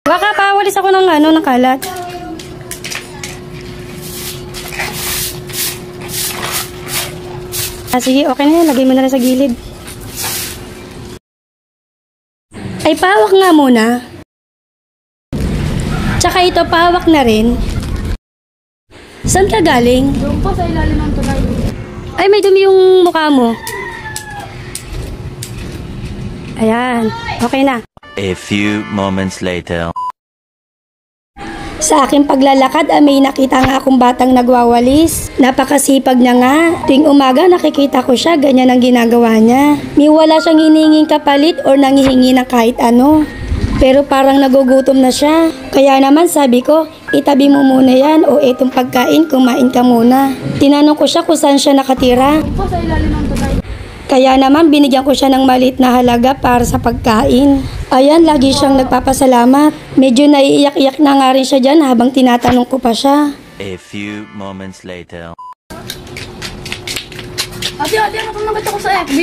Baka pawalis ako ng ng kalat. Sige, okay na yan. Lagay mo na lang sa gilid. Ay, pawak nga muna. Tsaka ito, pawak na rin. Saan ka galing? Doon po sa ilalim ng tulay. Ay, may dumi yung mukha mo. Ayan, okay na. A few moments later. Sa aking paglalakad, may nakita nga akong batang nagwawalis. Napakasipag niya nga. Tuwing umaga, nakikita ko siya, ganyan ang ginagawa niya. May wala siyang hinihinging kapalit or nangihingi ng kahit ano. Pero parang nagugutom na siya. Kaya naman sabi ko, itabi mo muna yan o itong pagkain, kumain ka muna. Tinanong ko siya kung saan siya nakatira. Doon po sa ilalim ng tulay. Kaya naman binigyan ko siya ng maliit na halaga para sa pagkain. Ayan, lagi siyang nagpapasalamat. Medyo naiiyak-iyak na nga rin siya dyan habang tinatanong ko pa siya. A few moments later. Ate, ano naman ako sa FB?